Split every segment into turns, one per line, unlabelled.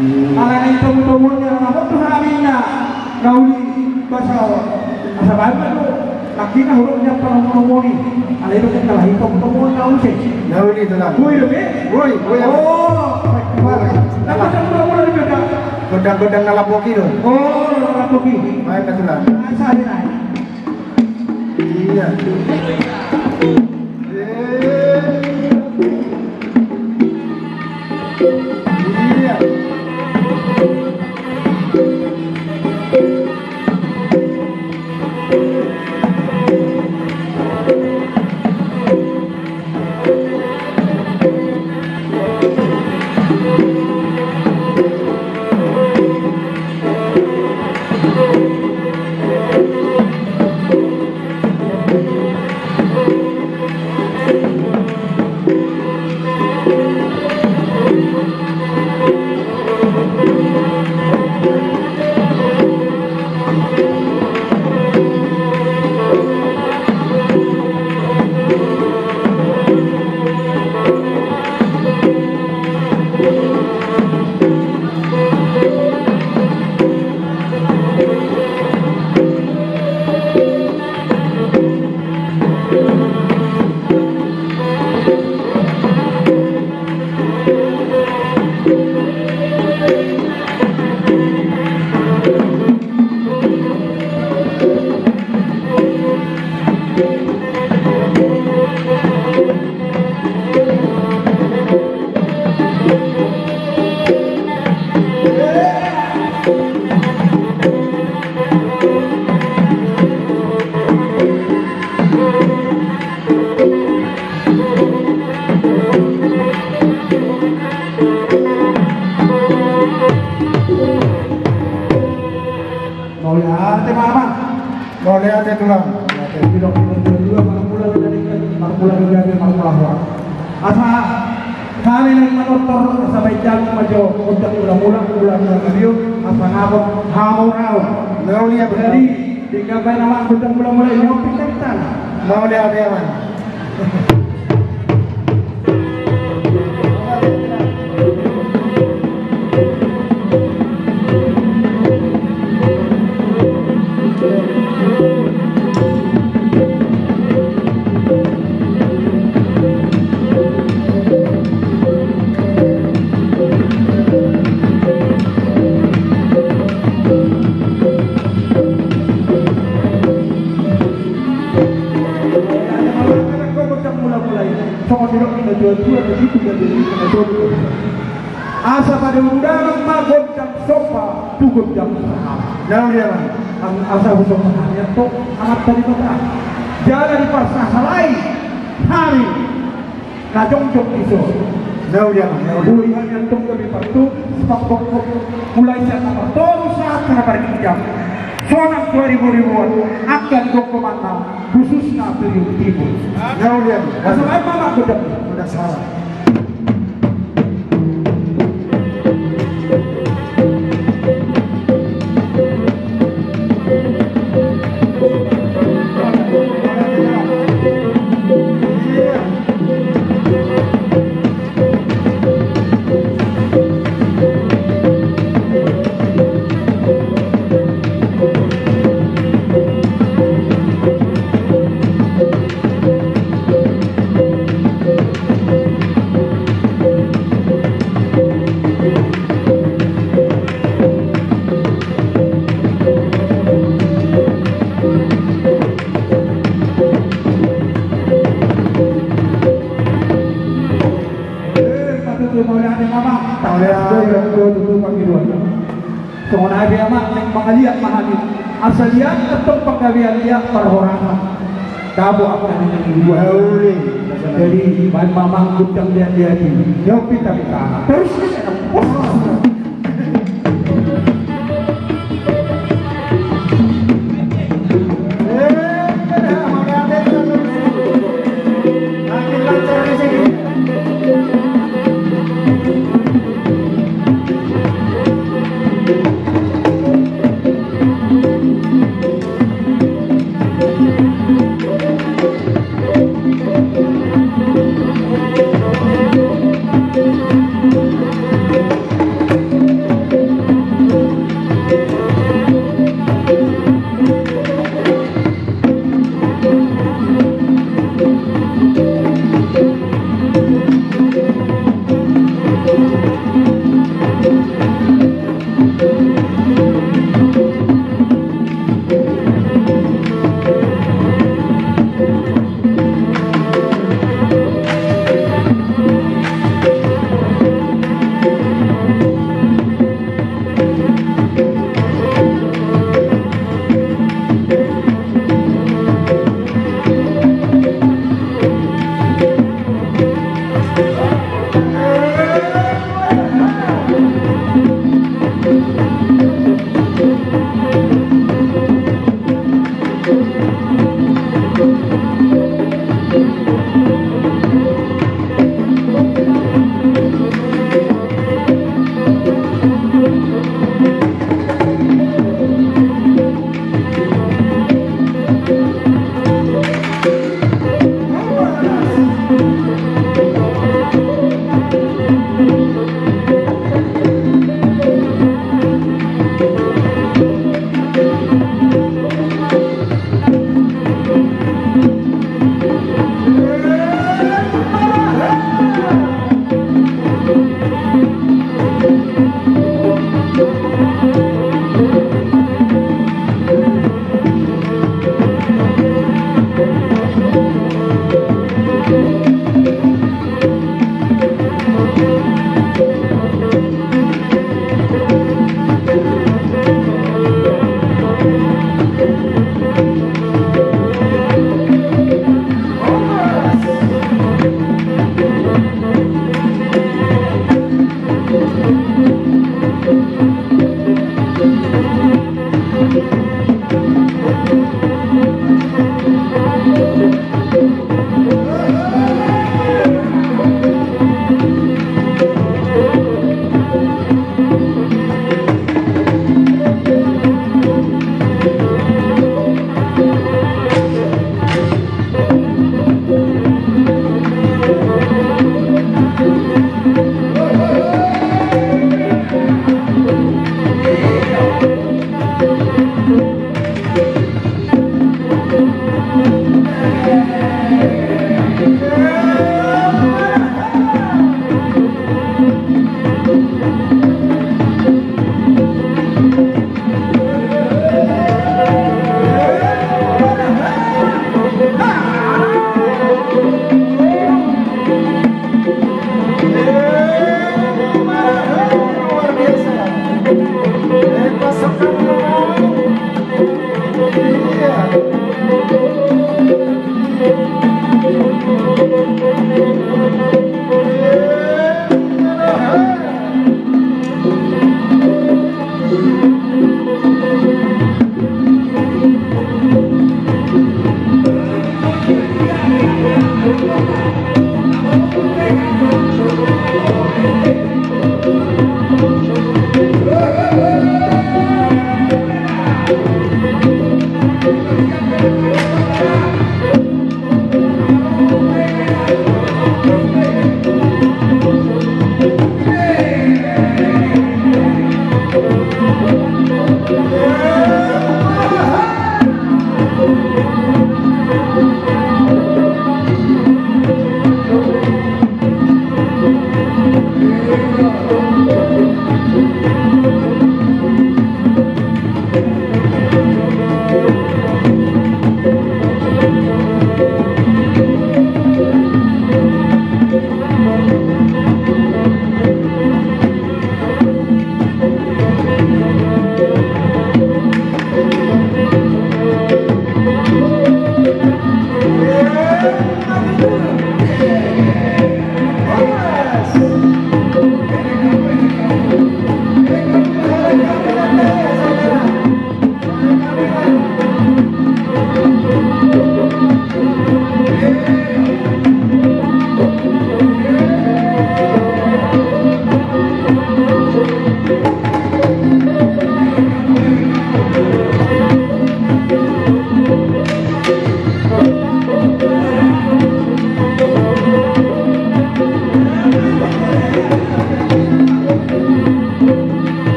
Ala na itong niya ako to hamin na nauli basa asa bayan mo laki na hulog niya panong ni. Ala ito kung kalahi tumon na ulit.
Nauli ito lang.
Uy, lagi?
Uy.
Oh, tapos ang tumon na beda.
Godang-godang nalapoki doon.
Oh, nalapoki.
May katulang.
Asa din ay.
Iya. Iya. Boleh ada tulang.
Tidak dua marmula dari marmula. Asa kami lagi motor sampai jam maju untuk ulang review apa ngabok hamur raw.
Mau lihat
Jadi digabay nama udah mula ini pintar.
Mau lihat ya man. Asa pada undangan magod dan sopa tugot jam Naon dia man.
ang asa usok mahanya to amat tadi mata jalan di pasar halai hari na jongjong iso
Naon dia man.
bulihan yang tong kami partu sepakbok mulai sa kapartoro sa kanaparing jam sonang 2000-an akan dokumenta khususnya periode timur.
Naon dia man.
Asa ay mama ko dap
Udah salah.
Nabi amak yang pangalian mahamit asalian atau penggawian dia perhorangan dabo akan yang dua jadi bahan mamang kudang dia di jauh pita terus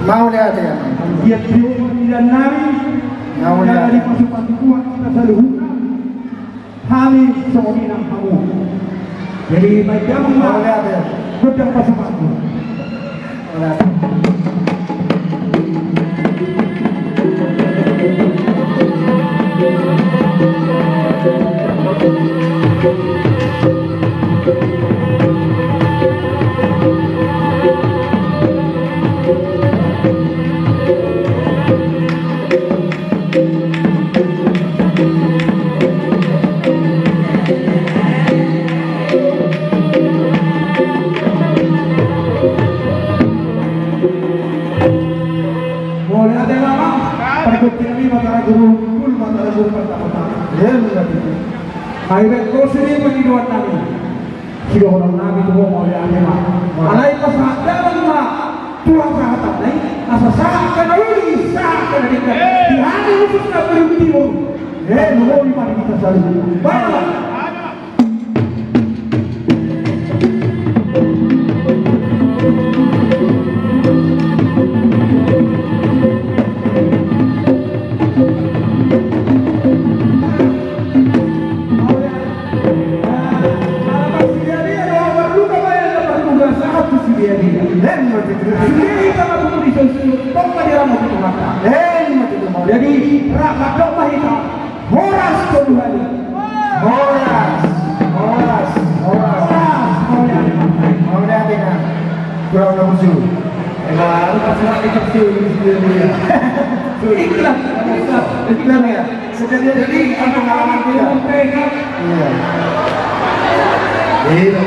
Mau lihat ya?
Dia terima dan nari.
Mau lihat
dari pasukan kuat kita selalu kami seorang kamu. Jadi macam
mau lihat ya?
Pedang pasukanku.
Mau lihat. matara guru kul matara guru pertama-tama. Ya berarti.
Ayat kau sendiri mengiduan kami. Sudah orang nabi tu mau lihat apa? Alai pasal dalam mak Tuhan sahabat lain. Asa sahabat kena uli, sahabat kena dikat. Di hari khusus nak berhenti mu. Nuhoi mari kita saling. Baiklah. Jadi rapat doa kita horas keduhani horas
dengan kurang musuh.
Baru pasal kecil dia. Ikhlas ya.
Jadi pengalaman kita.
Iya.
Iya.